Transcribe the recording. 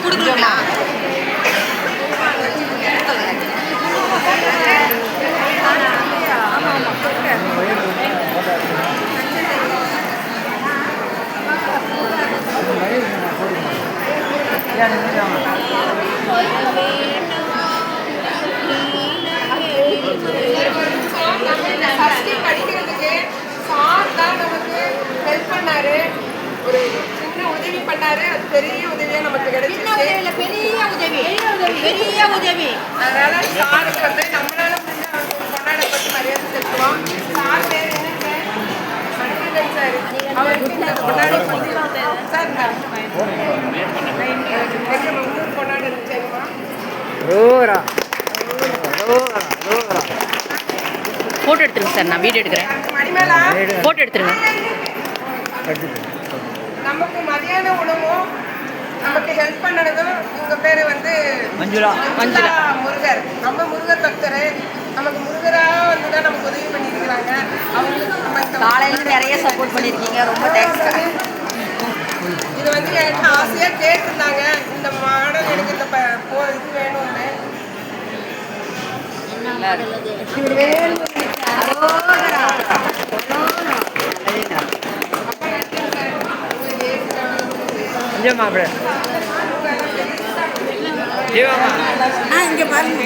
கொடுக்குறீங்களா? படிக்கிறதுக்கு சார் தான் நமக்கு ஹெல்ப் பண்ணாரு. ஒரு சின்ன உதவி பண்ணாரு. அது பெரிய உதவியா நமக்கு கிடைச்சிச்சு. பெரிய உதவி. அதனால சாருக்கு வந்து நம்மளால முடிஞ்ச கொண்டாடப்பட்டு மரியாதை செலுத்துவோம். சார் பேர் என்னங்க? மணிகண்டன் சார். அவருக்கு இந்த கொண்டாட சார் கொண்டாட சரிமா ஃபோட்டோ எடுத்துருங்க சார், நான் வீடியோ எடுக்கிறேன். மணிமேலா ஃபோட்டோ எடுத்துருங்க. நமக்கு மதியான உணவும் நமக்கு ஹெல்ப் பண்ணதும் இவங்க பேர் வந்து மஞ்சுளா முருகர். நம்ம முருகர் பக்தர். நமக்கு முருகராக வந்து தான் நமக்கு உதவி பண்ணியிருக்கிறாங்க. அவங்களுக்கு நம்ம காலையில் நிறைய சப்போர்ட் பண்ணியிருக்கீங்க, ரொம்ப தேங்க்ஸ். இது வந்து எனக்கு ஆசையாக கேட்டிருந்தாங்க, இந்த மாடல் எனக்கு இந்த இது வேணும்னு. இங்கே பாருங்க.